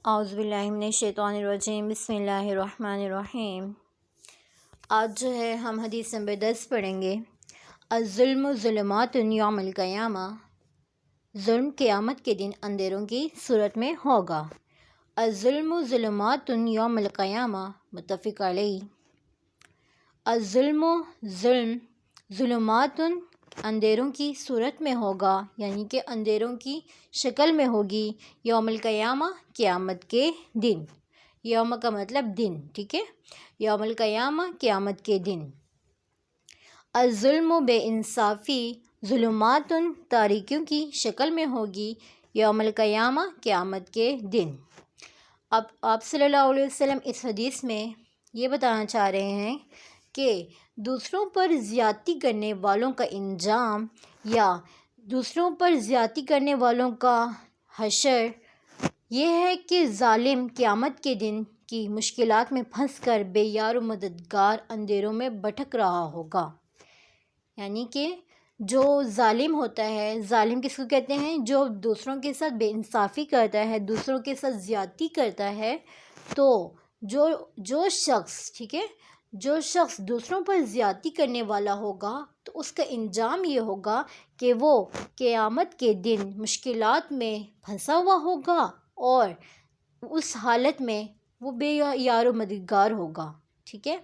اعوذ باللہ من الشیطان الرجیم، بسم اللہ الرحمن الرحیم۔ آج جو ہے ہم حدیث نمبر 10 پڑھیں گے۔ الظلم ظلمات یوم القیامہ، ظلم قیامت کے دن اندھیروں کی صورت میں ہوگا۔ الظلم ظلمات یوم القیامہ، متفق علیہ۔ الظلم ظلم، ظلمات اندھیروں کی صورت میں ہوگا، یعنی کہ اندھیروں کی شکل میں ہوگی، یوم القیامہ قیامت کے دن۔ یوم کا مطلب دن، ٹھیک ہے، یوم القیامہ قیامت کے دن۔ الظلم بے انصافی، ظلمات تاریکیوں کی شکل میں ہوگی، یوم القیامہ قیامت کے دن۔ اب آپ صلی اللہ علیہ وسلم اس حدیث میں یہ بتانا چاہ رہے ہیں کہ دوسروں پر زیادتی کرنے والوں کا انجام یا دوسروں پر زیادتی کرنے والوں کا حشر یہ ہے کہ ظالم قیامت کے دن کی مشکلات میں پھنس کر بے یار و مددگار اندھیروں میں بھٹک رہا ہوگا۔ یعنی کہ جو ظالم ہوتا ہے، ظالم کس کو کہتے ہیں؟ جو دوسروں کے ساتھ بے انصافی کرتا ہے، دوسروں کے ساتھ زیادتی کرتا ہے، تو جو شخص، ٹھیک ہے، جو شخص دوسروں پر زیادتی کرنے والا ہوگا تو اس کا انجام یہ ہوگا کہ وہ قیامت کے دن مشکلات میں پھنسا ہوا ہوگا اور اس حالت میں وہ بے یار و مددگار ہوگا، ٹھیک ہے،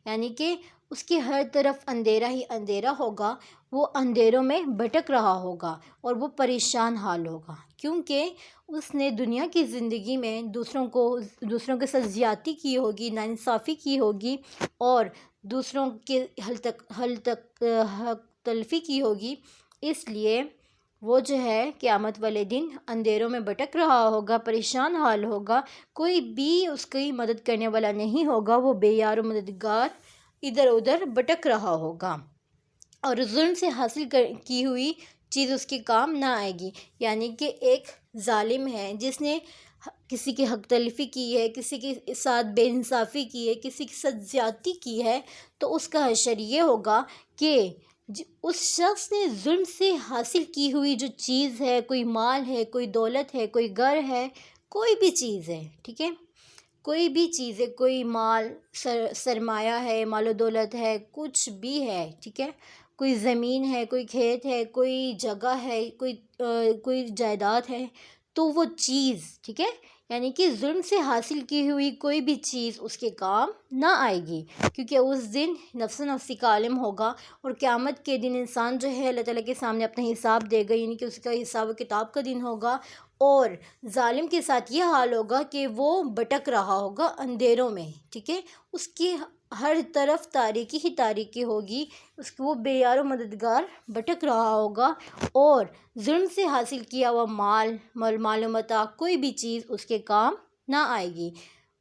یعنی کہ اس کی ہر طرف اندھیرا ہی اندھیرا ہوگا، وہ اندھیروں میں بھٹک رہا ہوگا اور وہ پریشان حال ہوگا، کیونکہ اس نے دنیا کی زندگی میں دوسروں کے ساتھ زیادتی کی ہوگی، ناانصافی کی ہوگی اور دوسروں کے حق تلفی کی ہوگی، اس لیے وہ جو ہے قیامت والے دن اندھیروں میں بھٹک رہا ہوگا، پریشان حال ہوگا، کوئی بھی اس کی مدد کرنے والا نہیں ہوگا، وہ بے یار و مددگار ادھر ادھر بھٹک رہا ہوگا اور ظلم سے حاصل کی ہوئی چیز اس کے کام نہ آئے گی۔ یعنی کہ ایک ظالم ہے جس نے کسی کی حق تلفی کی ہے، کسی کے ساتھ بے انصافی کی ہے، کسی کے ساتھ زیادتی کی ہے، تو اس کا حشر یہ ہوگا کہ اس شخص نے ظلم سے حاصل کی ہوئی جو چیز ہے، کوئی مال ہے، کوئی دولت ہے، کوئی گھر ہے، کوئی بھی چیز ہے، ٹھیک ہے، کوئی بھی چیز ہے، کوئی مال سرمایہ ہے، مال و دولت ہے، کچھ بھی ہے، ٹھیک ہے، کوئی زمین ہے، کوئی کھیت ہے، کوئی جگہ ہے، کوئی جائیداد ہے، تو وہ چیز، ٹھیک ہے، یعنی کہ ظلم سے حاصل کی ہوئی کوئی بھی چیز اس کے کام نہ آئے گی، کیونکہ اس دن نفس نفسی کا عالم ہوگا اور قیامت کے دن انسان جو ہے اللہ تعالیٰ کے سامنے اپنا حساب دے گا، یعنی کہ اس کا حساب و کتاب کا دن ہوگا اور ظالم کے ساتھ یہ حال ہوگا کہ وہ بھٹک رہا ہوگا اندھیروں میں، ٹھیک ہے، اس کی ہر طرف تاریکی ہی تاریکی ہوگی، وہ بے یار و مددگار بھٹک رہا ہوگا اور ظلم سے حاصل کیا ہوا مال و متاع کوئی بھی چیز اس کے کام نہ آئے گی،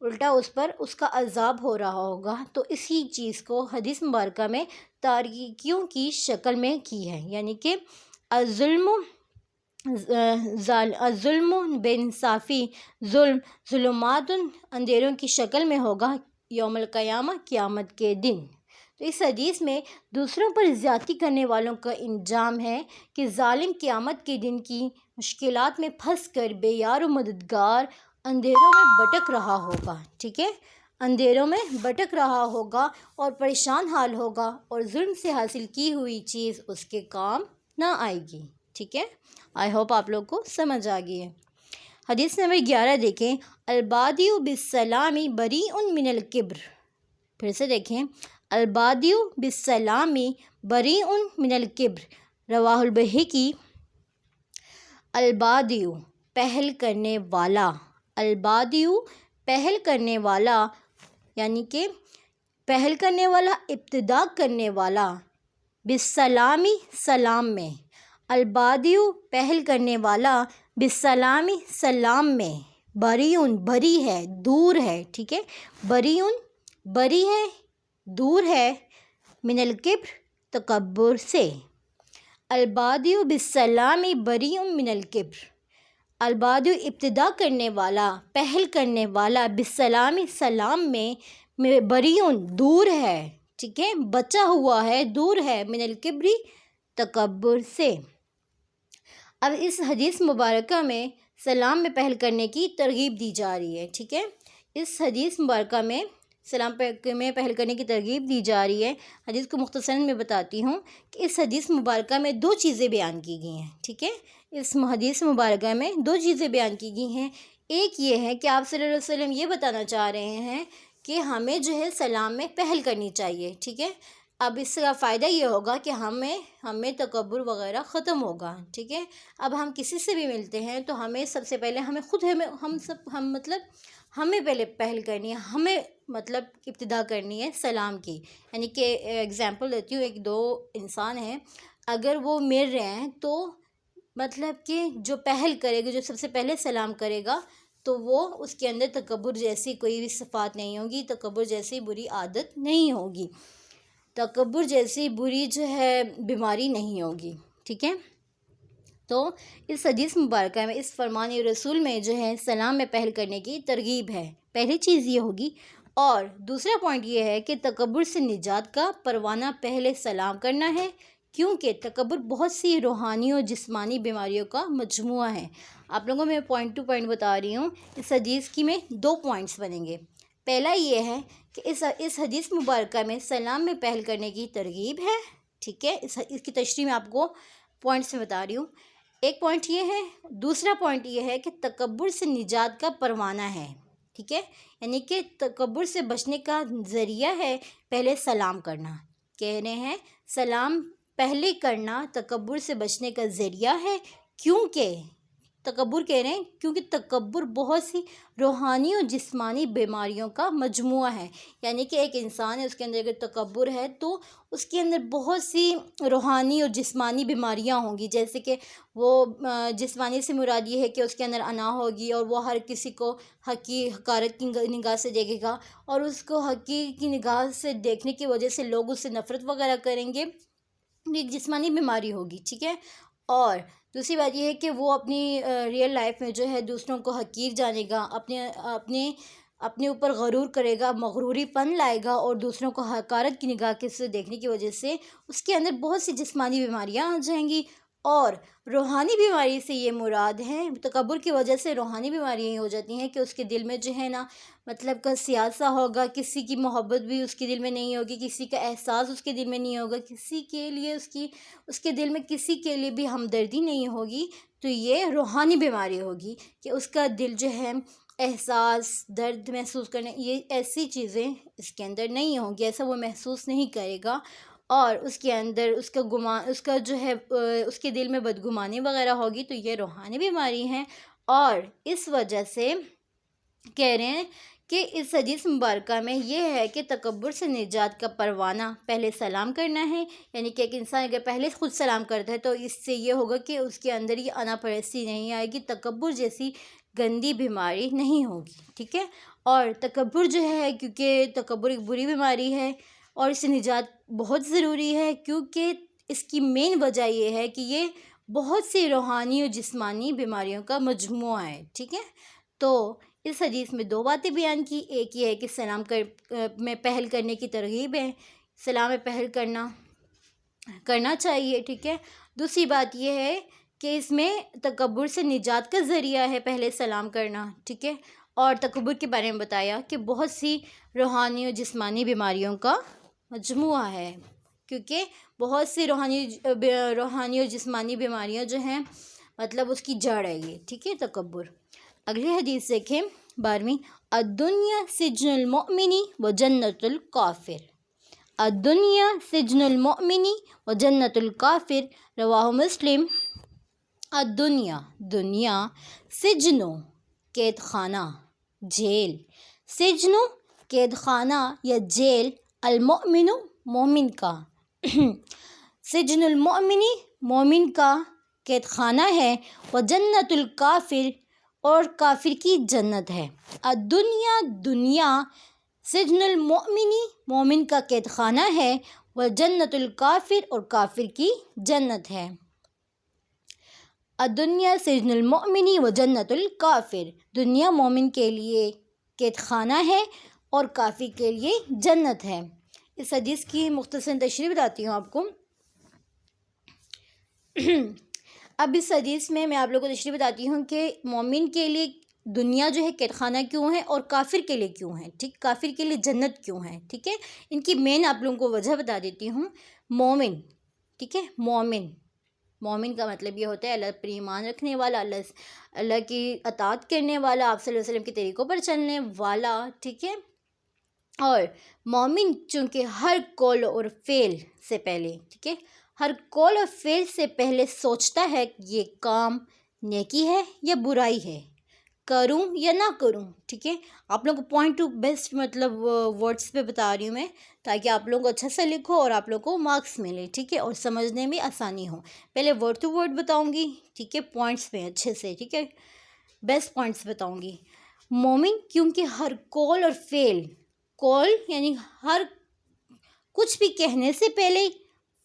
الٹا اس پر اس کا عذاب ہو رہا ہوگا۔ تو اسی چیز کو حدیث مبارکہ میں تاریکیوں کی شکل میں کی ہے، یعنی کہ الظلم بے انصافی، ظلمات اندھیروں کی شکل میں ہوگا، یوم القیامہ قیامت کے دن۔ تو اس حدیث میں دوسروں پر زیادتی کرنے والوں کا انجام ہے کہ ظالم قیامت کے دن کی مشکلات میں پھنس کر بے یار و مددگار اندھیروں میں بھٹک رہا ہوگا، ٹھیک ہے، اندھیروں میں بھٹک رہا ہوگا اور پریشان حال ہوگا اور ظلم سے حاصل کی ہوئی چیز اس کے کام نہ آئے گی، ٹھیک ہے۔ آئی ہوپ آپ لوگ کو سمجھ آ گئی ہے۔ حدیث نمبر 11 دیکھیں، البادی بالسلام بریء من الکبر۔ پھر سے دیکھیں، البادی بالسلام بریء من الکبر، رواہ البیہقی۔ البادی پہل کرنے والا، البادی پہل کرنے والا، یعنی کہ پہل کرنے والا، ابتدا کرنے والا، بالسلام سلام میں، البادی پہل کرنے والا، بالسلام سلام میں، بریء بری ہے، دور ہے، ٹھیک ہے، بریء بری ہے، دور ہے، من الکبر تکبر سے۔ البادی بالسلام بریء من الکبر، البادی ابتدا کرنے والا، پہل کرنے والا، بالسلام سلام میں، بریء دور ہے، ٹھیک ہے، بچا ہوا ہے، دور ہے، من الکبر تکبر سے۔ اب اس حدیث مبارکہ میں سلام میں پہل کرنے کی ترغیب دی جا رہی ہے، ٹھیک ہے۔ اس حدیث مبارکہ میں سلام میں پہل کرنے کی ترغیب دی جا رہی ہے۔ حدیث کو مختصراً میں بتاتی ہوں کہ اس حدیث مبارکہ میں 2 چیزیں بیان کی گئی ہیں، ٹھیک ہے۔ اس حدیث مبارکہ میں 2 چیزیں بیان کی گئی ہیں۔ ایک یہ ہے کہ آپ صلی اللہ علیہ وسلم یہ بتانا چاہ رہے ہیں کہ ہمیں جو ہے سلام میں پہل کرنی چاہیے، ٹھیک ہے۔ اب اس کا فائدہ یہ ہوگا کہ ہمیں تکبر وغیرہ ختم ہوگا، ٹھیک ہے۔ اب ہم کسی سے بھی ملتے ہیں تو ہمیں سب سے پہلے ہمیں پہلے پہل کرنی ہے، ہمیں ابتدا کرنی ہے سلام کی۔ یعنی کہ ایگزامپل دیتی ہوں، 1-2 انسان ہیں، اگر وہ مل رہے ہیں تو کہ جو پہل کرے گا، جو سب سے پہلے سلام کرے گا، تو وہ اس کے اندر تکبر جیسی کوئی بھی صفات نہیں ہوگی، تکبر جیسی بری عادت نہیں ہوگی، تکبر جیسی بری جو ہے بیماری نہیں ہوگی، ٹھیک ہے۔ تو اس حدیث مبارکہ میں، اس فرمان رسول میں جو ہے سلام میں پہل کرنے کی ترغیب ہے، پہلی چیز یہ ہوگی۔ اور دوسرا پوائنٹ یہ ہے کہ تکبر سے نجات کا پروانہ پہلے سلام کرنا ہے، کیونکہ تکبر بہت سی روحانی اور جسمانی بیماریوں کا مجموعہ ہے۔ آپ لوگوں میں پوائنٹ ٹو پوائنٹ بتا رہی ہوں، اس حدیث کی میں 2 پوائنٹس بنیں گے۔ پہلا یہ ہے کہ اس حدیث مبارکہ میں سلام میں پہل کرنے کی ترغیب ہے، ٹھیک ہے۔ اس کی تشریح میں آپ کو پوائنٹس میں بتا رہی ہوں۔ ایک پوائنٹ یہ ہے، دوسرا پوائنٹ یہ ہے کہ تکبر سے نجات کا پروانہ ہے، ٹھیک ہے۔ یعنی کہ تکبر سے بچنے کا ذریعہ ہے پہلے سلام کرنا، کہہ رہے ہیں سلام پہلے کرنا تکبر سے بچنے کا ذریعہ ہے، کیونکہ تکبر بہت سی روحانی اور جسمانی بیماریوں کا مجموعہ ہے۔ یعنی کہ ایک انسان ہے، اس کے اندر اگر تکبر ہے تو اس کے اندر بہت سی روحانی اور جسمانی بیماریاں ہوں گی، جیسے کہ وہ جسمانی سے مراد یہ ہے کہ اس کے اندر انا ہوگی، اور وہ ہر کسی کو حقارت کی نگاہ سے دیکھے گا، اور اس کو حقیر کی نگاہ سے دیکھنے کی وجہ سے لوگ اس سے نفرت وغیرہ کریں گے، ایک جسمانی بیماری ہوگی، ٹھیک ہے۔ اور دوسری بات یہ ہے کہ وہ اپنی ریئل لائف میں جو ہے دوسروں کو حقیر جانے گا، اپنے اوپر غرور کرے گا، مغروری پن لائے گا، اور دوسروں کو حقارت کی نگاہ سے دیکھنے کی وجہ سے اس کے اندر بہت سی جسمانی بیماریاں آ جائیں گی۔ اور روحانی بیماری سے یہ مراد ہے، تکبر کی وجہ سے روحانی بیماریاں یہ ہو جاتی ہیں کہ اس کے دل میں جو ہے نا کا سیاسہ ہوگا، کسی کی محبت بھی اس کے دل میں نہیں ہوگی، کسی کا احساس اس کے دل میں نہیں ہوگا، کسی کے لیے اس کے دل میں کسی کے لیے بھی ہمدردی نہیں ہوگی، تو یہ روحانی بیماری ہوگی کہ اس کا دل جو ہے احساس، درد محسوس کرنے، یہ ایسی چیزیں اس کے اندر نہیں ہوں گی، ایسا وہ محسوس نہیں کرے گا، اور اس کے اندر اس کا جو ہے اس کے دل میں بدگمانی وغیرہ ہوگی، تو یہ روحانی بیماری ہیں۔ اور اس وجہ سے کہہ رہے ہیں کہ اس حدیث مبارکہ میں یہ ہے کہ تکبر سے نجات کا پروانہ پہلے سلام کرنا ہے۔ یعنی کہ ایک انسان اگر پہلے خود سلام کرتا ہے تو اس سے یہ ہوگا کہ اس کے اندر یہ انا پرستی نہیں آئے گی، تکبر جیسی گندی بیماری نہیں ہوگی، ٹھیک ہے۔ اور تکبر جو ہے، کیونکہ تکبر ایک بری بیماری ہے اور اس سے نجات بہت ضروری ہے، کیونکہ اس کی مین وجہ یہ ہے کہ یہ بہت سی روحانی اور جسمانی بیماریوں کا مجموعہ ہے، ٹھیک ہے۔ تو اس حدیث میں 2 باتیں بیان کی، ایک یہ ہے کہ سلام میں پہل کرنے کی ترغیب ہے، سلام میں پہل کرنا چاہیے، ٹھیک ہے۔ دوسری بات یہ ہے کہ اس میں تکبر سے نجات کا ذریعہ ہے پہلے سلام کرنا، ٹھیک ہے۔ اور تکبر کے بارے میں بتایا کہ بہت سی روحانی اور جسمانی بیماریوں کا مجموعہ ہے، کیونکہ بہت سی روحانی اور جسمانی بیماریاں جو ہیں اس کی جڑ ہے یہ، ٹھیک ہے، تکبر۔ اگلی حدیث دیکھیں، 12ویں، الدنیا سجن المؤمن و جنت الکافر، الدنیا سجن المؤمن و جنت الکافر، رواہ مسلم۔ الدنیا، دنیا، سجنو، قید خانہ، جیل، سجنو، قید خانہ یا جیل، المؤمن، مومن کا، سجن المؤمن، مومن کا قید خانہ ہے، و جنت الکافر، اور کافر کی جنت ہے۔ الدنیا، دنیا، سجن المؤمن، مومن کا قید خانہ ہے، و جنت الکافر، اور کافر کی جنت ہے۔ الدنیا سجن المؤمن و جنت الکافر، دنیا مومن کے لیے قید خانہ ہے اور کافر کے لیے جنت ہے۔ اس حدیث کی مختصر تشریح بتاتی ہوں آپ کو۔ اب اس حدیث میں آپ لوگوں کو تشریح بتاتی ہوں کہ مومن کے لیے دنیا جو ہے قید خانہ کیوں ہے اور کافر کے لیے کیوں ہے، ٹھیک، کافر کے لیے جنت کیوں ہے، ٹھیک ہے۔ ان کی مین آپ لوگوں کو وجہ بتا دیتی ہوں۔ مومن، ٹھیک ہے، مومن کا مطلب یہ ہوتا ہے اللہ پر ایمان رکھنے والا، اللہ کی اطاعت کرنے والا، آپ صلی اللہ علیہ وسلم کے طریقوں پر چلنے والا، ٹھیک ہے۔ اور مومن چونکہ ہر قول اور فعل سے پہلے، ٹھیک ہے، ہر قول اور فعل سے پہلے سوچتا ہے کہ یہ کام نیکی ہے یا برائی ہے، کروں یا نہ کروں، ٹھیک ہے۔ آپ لوگوں کو پوائنٹ ٹو بیسٹ مطلب ورڈس پہ بتا رہی ہوں میں، تاکہ آپ لوگوں کو اچھا سے لکھو اور آپ لوگوں کو مارکس ملے، ٹھیک ہے، اور سمجھنے میں آسانی ہو۔ پہلے ورڈ ٹو ورڈ بتاؤں گی، ٹھیک ہے، پوائنٹس پہ اچھے سے، ٹھیک ہے، بیسٹ پوائنٹس بتاؤں گی۔ مومن کیونکہ ہر قول اور فعل، قول یعنی ہر کچھ بھی کہنے سے پہلے،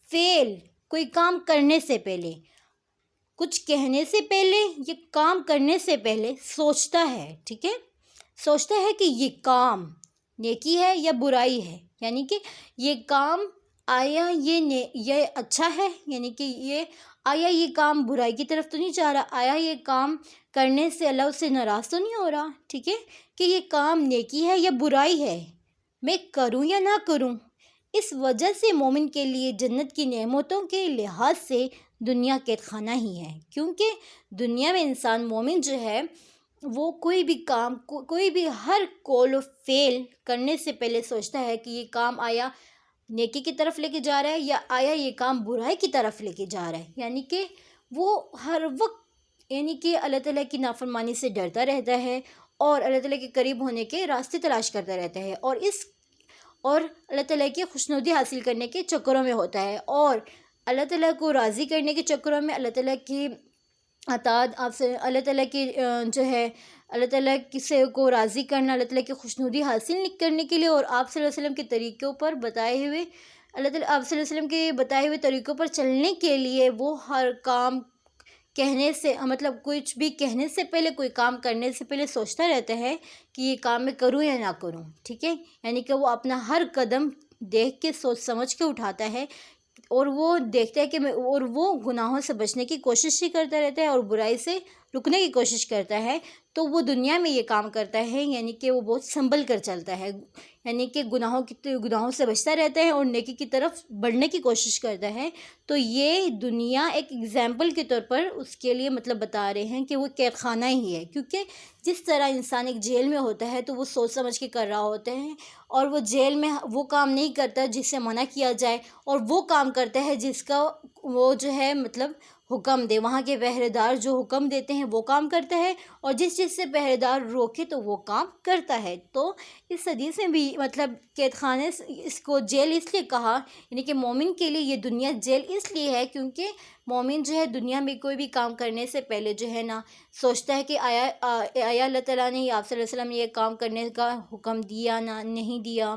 فعل کوئی کام کرنے سے پہلے، کچھ کہنے سے پہلے یہ کام کرنے سے پہلے سوچتا ہے، ٹھیک ہے، سوچتا ہے کہ یہ کام نیکی ہے یا برائی ہے، یعنی کہ یہ کام آیا یہ اچھا ہے، یعنی کہ آیا یہ کام برائی کی طرف تو نہیں جا رہا، آیا یہ کام کرنے سے اللہ اس سے ناراض تو نہیں ہو رہا، ٹھیک ہے، کہ یہ کام نیکی ہے یا برائی ہے، میں کروں یا نہ کروں۔ اس وجہ سے مومن کے لیے جنت کی نعمتوں کے لحاظ سے دنیا قید خانہ ہی ہے، کیونکہ دنیا میں انسان مومن جو ہے وہ کوئی بھی کام، کوئی بھی ہر قول و فعل کرنے سے پہلے سوچتا ہے کہ یہ کام آیا نیکی کی طرف لے کے جا رہا ہے یا آیا یہ کام برائی کی طرف لے کے جا رہا ہے، یعنی کہ وہ ہر وقت یعنی کہ اللہ تعالیٰ کی نافرمانی سے ڈرتا رہتا ہے اور اللہ تعالیٰ کے قریب ہونے کے راستے تلاش کرتا رہتا ہے، اور اللہ تعالیٰ کی خوشنودی حاصل کرنے کے چکروں میں ہوتا ہے، اور اللہ تعالیٰ کو راضی کرنے کے چکروں میں، اللہ تعالیٰ کی اطاعت، آپ سے اللہ تعالیٰ کی جو ہے اللہ تعالیٰ سے کو راضی کرنا، اللہ تعالیٰ کی خوشنودی حاصل کرنے کے لیے، اور آپ صلی اللہ علیہ وسلم کے طریقوں پر بتائے ہوئے اللہ تعالیٰ آپ صلی اللہ علیہ وسلم کے بتائے ہوئے طریقوں پر چلنے کے لیے وہ ہر کام کہنے سے مطلب کچھ بھی کہنے سے پہلے، کوئی کام کرنے سے پہلے سوچتا رہتا ہے کہ یہ کام میں کروں یا نہ کروں، ٹھیک ہے، یعنی کہ وہ اپنا ہر قدم دیکھ کے سوچ سمجھ کے اٹھاتا ہے، اور وہ دیکھتا ہے کہ اور وہ گناہوں سے بچنے کی کوشش ہی کرتا رہتا ہے اور برائی سے رکنے کی کوشش کرتا ہے، تو وہ دنیا میں یہ کام کرتا ہے، یعنی کہ وہ بہت سنبھل کر چلتا ہے، یعنی کہ گناہوں سے بچتا رہتا ہے اور نیکی کی طرف بڑھنے کی کوشش کرتا ہے۔ تو یہ دنیا ایک ایگزامپل کے طور پر اس کے لیے مطلب بتا رہے ہیں کہ وہ قید خانہ ہی ہے، کیونکہ جس طرح انسان ایک جیل میں ہوتا ہے تو وہ سوچ سمجھ کے کر رہا ہوتا ہے، اور وہ جیل میں وہ کام نہیں کرتا جس سے منع کیا جائے، اور وہ کام کرتا ہے جس کا وہ جو ہے مطلب حکم دے، وہاں کے پہرے دار جو حکم دیتے ہیں وہ کام کرتا ہے، اور جس چیز سے پہرے دار روکے تو وہ کام کرتا ہے۔ تو اس حدیث میں بھی مطلب قید خانے اس کو جیل اس لیے کہا، یعنی کہ مومن کے لیے یہ دنیا جیل اس لیے ہے کیونکہ مومن جو ہے دنیا میں کوئی بھی کام کرنے سے پہلے جو ہے نا سوچتا ہے کہ آیا اللہ تعالیٰ نے آپ صلی اللہ علیہ وسلم نے یہ کام کرنے کا حکم دیا نہ نہیں دیا،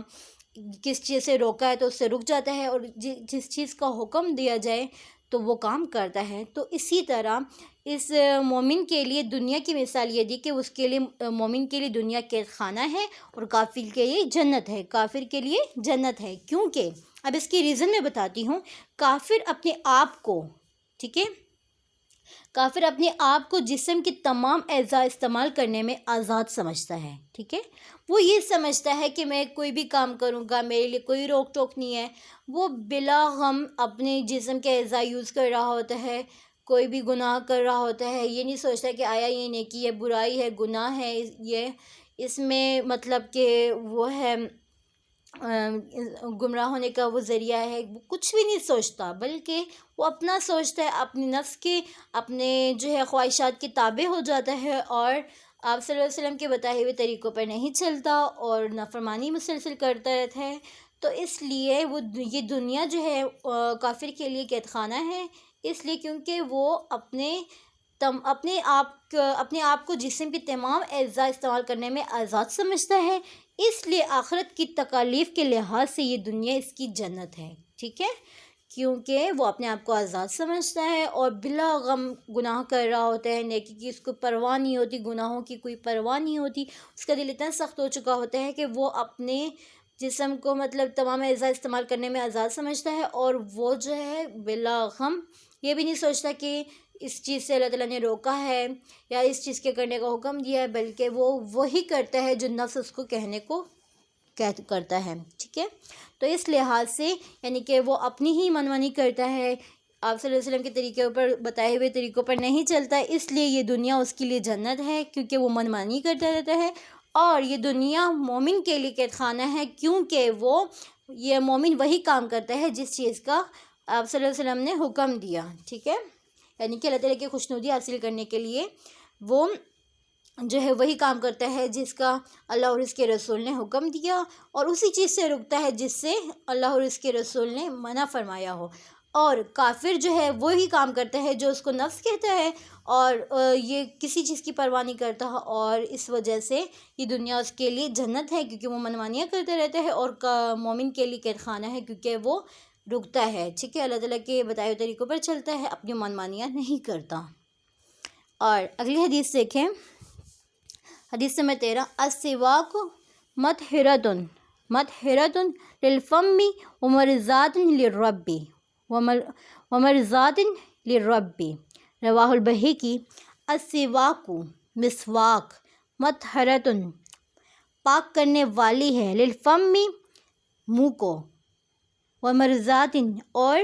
کس چیز سے روکا ہے تو اس سے رک جاتا ہے، اور جس چیز کا حکم دیا جائے تو وہ کام کرتا ہے۔ تو اسی طرح اس مومن کے لیے دنیا کی مثال یہ دی کہ اس کے لیے مومن کے لیے دنیا قید خانہ ہے اور کافر کے لیے جنت ہے، کافر کے لیے جنت ہے، کیونکہ اب اس کی ریزن میں بتاتی ہوں۔ کافر اپنے آپ کو، ٹھیک ہے، کافر اپنے آپ کو جسم کے تمام اعضاء استعمال کرنے میں آزاد سمجھتا ہے، ٹھیک ہے، وہ یہ سمجھتا ہے کہ میں کوئی بھی کام کروں گا میرے لیے کوئی روک ٹوک نہیں ہے، وہ بلا غم اپنے جسم کے اعضاء یوز کر رہا ہوتا ہے، کوئی بھی گناہ کر رہا ہوتا ہے، یہ نہیں سوچتا کہ آیا یہ نیکی ہے برائی ہے گناہ ہے، یہ اس میں مطلب کہ وہ ہے گمراہ ہونے کا وہ ذریعہ ہے، وہ کچھ بھی نہیں سوچتا، بلکہ وہ اپنا سوچتا ہے، اپنے نفس کے اپنے جو ہے خواہشات کے تابع ہو جاتا ہے، اور آپ صلی اللہ علیہ وسلم کے بتائے ہوئے طریقوں پر نہیں چلتا اور نافرمانی مسلسل کرتا رہتا ہے۔ تو اس لیے یہ دنیا جو ہے کافر کے لیے قید خانہ ہے، اس لیے کیونکہ وہ اپنے آپ کو جسم کے تمام اعضاء استعمال کرنے میں آزاد سمجھتا ہے، اس لیے آخرت کی تکالیف کے لحاظ سے یہ دنیا اس کی جنت ہے، ٹھیک ہے، کیونکہ وہ اپنے آپ کو آزاد سمجھتا ہے اور بلا غم گناہ کر رہا ہوتا ہے، نیکی کی اس کو پرواہ نہیں ہوتی، گناہوں کی کوئی پرواہ نہیں ہوتی، اس کا دل اتنا سخت ہو چکا ہوتا ہے کہ وہ اپنے جسم کو مطلب تمام اعضاء استعمال کرنے میں آزاد سمجھتا ہے، اور وہ جو ہے بلا غم یہ بھی نہیں سوچتا کہ اس چیز سے اللہ تعالیٰ نے روکا ہے یا اس چیز کے کرنے کا حکم دیا ہے، بلکہ وہ وہی کرتا ہے جو نفس اس کو کہنے کو کرتا ہے، ٹھیک ہے۔ تو اس لحاظ سے یعنی کہ وہ اپنی ہی منمانی کرتا ہے، آپ صلی اللہ علیہ وسلم کے طریقے پر بتائے ہوئے طریقوں پر نہیں چلتا، اس لیے یہ دنیا اس کے لیے جنت ہے کیونکہ وہ منمانی کرتا رہتا ہے، اور یہ دنیا مومن کے لیے قید خانہ ہے کیونکہ یہ مومن وہی کام کرتا ہے جس چیز کا آپ صلی اللہ علیہ وسلم نے حکم دیا، ٹھیک ہے۔ یعنی کہ اللہ تعالیٰ کی خوشنودی حاصل کرنے کے لیے وہ جو ہے وہی کام کرتا ہے جس کا اللہ اور اس کے رسول نے حکم دیا، اور اسی چیز سے رکتا ہے جس سے اللہ اور اس کے رسول نے منع فرمایا ہو۔ اور کافر جو ہے وہی کام کرتا ہے جو اس کو نفس کہتا ہے، اور یہ کسی چیز کی پرواہ نہیں کرتا، اور اس وجہ سے یہ دنیا اس کے لیے جنت ہے کیونکہ وہ منمانیاں کرتا رہتا ہے، اور مومن کے لیے قید خانہ ہے کیونکہ وہ رکتا ہے، ٹھیک ہے، اللہ تعالیٰ کے بتائے ہوئے طریقوں پر چلتا ہے، اپنی منمانیاں نہیں کرتا۔ اور اگلی حدیث دیکھیں، حدیث نمبر 13، السواک مطہرۃ للفم ومرضات للرب ومرضات للرب، رواہ البیہقی۔ السواک مسواک، مطہرۃ پاک کرنے والی ہے، للفم منہ کو، ومرضات اور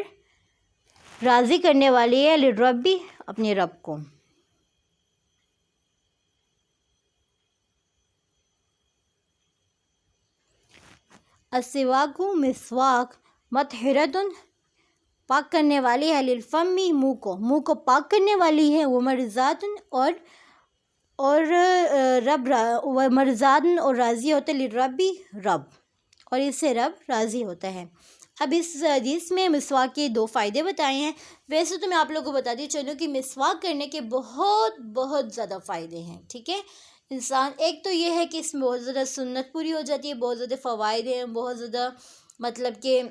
راضی کرنے والی ہے، للرب اپنے رب کو۔ السواک مسواک مطہرۃ پاک کرنے والی ہے، للفم منہ کو پاک کرنے والی ہے، ومرضات اور رب ومرضات اور راضی ہوتا ہے، للرب رب، اور اس سے رب راضی ہوتا ہے۔ اب اس حدیث میں مسواک کے 2 فائدے بتائے ہیں۔ ویسے تو میں آپ لوگوں کو بتاتی چلوں کہ مسواک کرنے کے بہت زیادہ فائدے ہیں، ٹھیک ہے۔ انسان ایک تو یہ ہے کہ اس میں بہت زیادہ سنت پوری ہو جاتی ہے، بہت زیادہ فوائد ہیں، بہت زیادہ مطلب کہ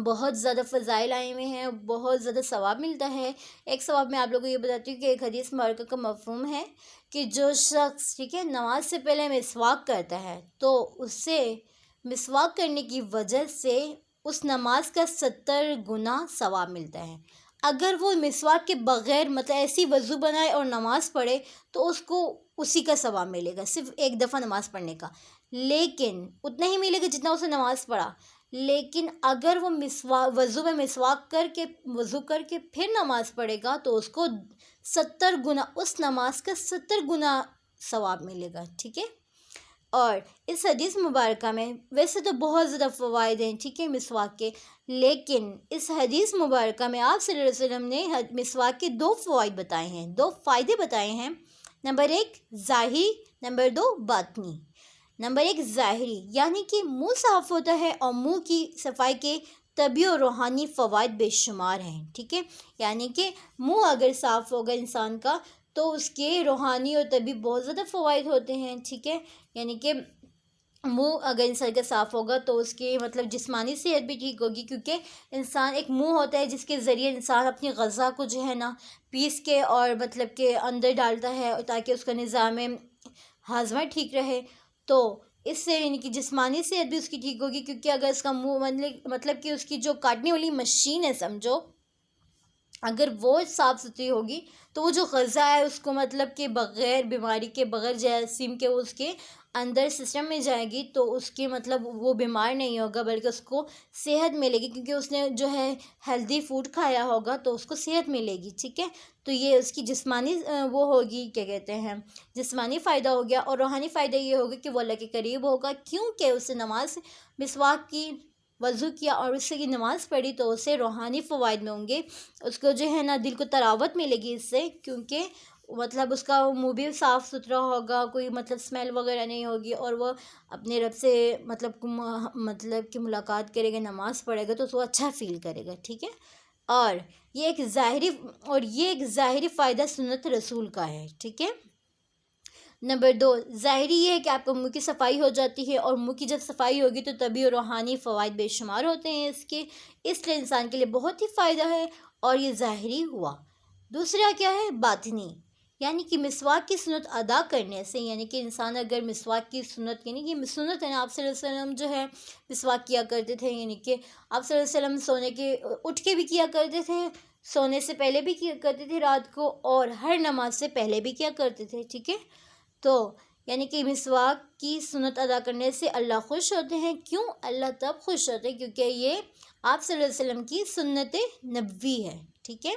بہت زیادہ فضائل آئے ہوئے ہیں، بہت زیادہ ثواب ملتا ہے۔ ایک ثواب میں آپ لوگوں کو یہ بتاتی ہوں کہ ایک حدیث مبارکہ کا مفہوم ہے کہ جو شخص ٹھیک ہے نماز سے پہلے مسواک کرتا ہے تو اس سے مسواک کرنے کی وجہ سے اس نماز کا 70 گنا ثواب ملتا ہے۔ اگر وہ مسواک کے بغیر مطلب ایسی وضو بنائے اور نماز پڑھے تو اس کو اسی کا ثواب ملے گا، صرف ایک دفعہ نماز پڑھنے کا، لیکن اتنا ہی ملے گا جتنا اسے نماز پڑھا۔ لیکن اگر وہ وضو میں مسواک کر کے پھر نماز پڑھے گا تو اس کو 70 گنا، اس نماز کا 70 گنا ثواب ملے گا، ٹھیک ہے۔ اور اس حدیث مبارکہ میں ویسے تو بہت زیادہ فوائد ہیں، ٹھیک ہے، مسواک کے، لیکن اس حدیث مبارکہ میں آپ صلی اللہ علیہ وسلم نے مسواک کے 2 فوائد بتائے ہیں، 2 فائدے بتائے ہیں۔ نمبر 1 ظاہری، نمبر 2 باطنی۔ نمبر 1 ظاہری، یعنی کہ منہ صاف ہوتا ہے، اور منہ کی صفائی کے طبعی اور روحانی فوائد بے شمار ہیں، ٹھیک ہے۔ یعنی کہ منہ اگر صاف ہوگا انسان کا تو اس کے روحانی اور طبعی بہت زیادہ فوائد ہوتے ہیں، ٹھیک ہے۔ یعنی کہ منہ اگر انسان کا صاف ہوگا تو اس کی مطلب جسمانی صحت بھی ٹھیک ہوگی، کیونکہ انسان ایک منہ ہوتا ہے جس کے ذریعے انسان اپنی غذا کو جو ہے نا پیس کے اور مطلب کہ اندر ڈالتا ہے تاکہ اس کا نظام ہاضمہ ٹھیک رہے، تو اس سے یعنی کہ جسمانی صحت بھی اس کی ٹھیک ہوگی، کیونکہ اگر اس کا منہ مطلب کہ اس کی جو کاٹنے والی مشین ہے سمجھو، اگر وہ صاف ستھری ہوگی تو وہ جو غذا ہے اس کو مطلب کہ بغیر بیماری کے، بغیر جراثیم کے اس کے اندر سسٹم میں جائے گی تو اس کے مطلب وہ بیمار نہیں ہوگا بلکہ اس کو صحت ملے گی، کیونکہ اس نے جو ہے ہیلدی فوڈ کھایا ہوگا تو اس کو صحت ملے گی، ٹھیک ہے۔ تو یہ اس کی جسمانی وہ ہوگی، کیا کہتے ہیں، جسمانی فائدہ ہو گیا، اور روحانی فائدہ یہ ہوگا کہ وہ اللہ کے قریب ہوگا، کیونکہ اس نے نماز مسواک کی، وضو کیا اور اس سے کی نماز پڑھی تو اسے روحانی فوائد میں ہوں گے، اس کو جو ہے نا دل کو تراوت ملے گی اس سے، کیونکہ مطلب اس کا منہ بھی صاف ستھرا ہوگا، کوئی مطلب اسمیل وغیرہ نہیں ہوگی، اور وہ اپنے رب سے مطلب کہ ملاقات کرے گا، نماز پڑھے گا تو اس کو اچھا فیل کرے گا، ٹھیک ہے۔ اور یہ ایک ظاہری فائدہ سنت رسول کا ہے، ٹھیک ہے۔ نمبر 2 ظاہری یہ ہے کہ آپ کو منہ کی صفائی ہو جاتی ہے، اور منہ کی جب صفائی ہوگی تو طبعی اور روحانی فوائد بے شمار ہوتے ہیں اس کے، اس لیے انسان کے لیے بہت ہی فائدہ ہے، اور یہ ظاہری ہوا۔ دوسرا کیا ہے؟ باطنی، یعنی کہ مسواک کی سنت ادا کرنے سے، یعنی کہ انسان اگر مسواک کی سنت، یعنی کہ سنت ہے نا، آپ صلی اللہ علیہ وسلم جو ہے مسواک کیا کرتے تھے، یعنی کہ آپ صلی اللہ علیہ وسلم سونے کے اٹھ کے بھی کیا کرتے تھے، سونے سے پہلے بھی کیا کرتے تھے رات کو، اور ہر نماز سے پہلے بھی کیا کرتے تھے، ٹھیک ہے. تو یعنی کہ مسواک کی سنت ادا کرنے سے اللہ خوش ہوتے ہیں. کیوں اللہ تب خوش ہوتے ہیں؟ کیونکہ یہ آپ صلی اللہ علیہ وسلم کی سنت نبوی ہے، ٹھیک ہے،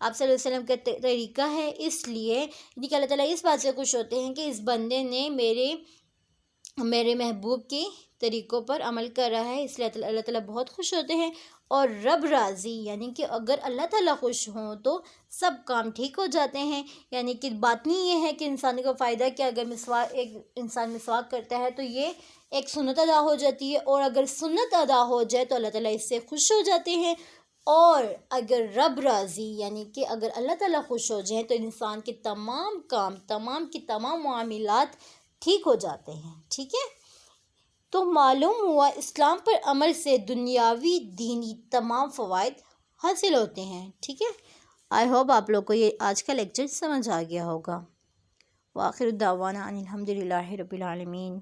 آپ صلی اللہ علیہ وسلم کا طریقہ ہے. اس لیے یعنی کہ اللہ تعالیٰ اس بات سے خوش ہوتے ہیں کہ اس بندے نے میرے محبوب کے طریقوں پر عمل کر رہا ہے، اس لیے اللہ تعالیٰ بہت خوش ہوتے ہیں. اور رب راضی، یعنی کہ اگر اللہ تعالیٰ خوش ہوں تو سب کام ٹھیک ہو جاتے ہیں. یعنی کہ بات نہیں یہ ہے کہ انسان کو فائدہ کیا، اگر ایک انسان مسواک کرتا ہے تو یہ ایک سنت ادا ہو جاتی ہے، اور اگر سنت ادا ہو جائے تو اللہ تعالیٰ اس سے خوش ہو جاتے ہیں. اور اگر رب راضی، یعنی کہ اگر اللہ تعالیٰ خوش ہو جائیں تو انسان کے تمام کام، تمام معاملات ٹھیک ہو جاتے ہیں، ٹھیک ہے. تو معلوم ہوا اسلام پر عمل سے دنیاوی دینی تمام فوائد حاصل ہوتے ہیں، ٹھیک ہے. آئی ہوپ آپ لوگ کو یہ آج کا لیکچر سمجھ آ گیا ہوگا. وآخر دعوانا ان الحمد للہ رب العالمین.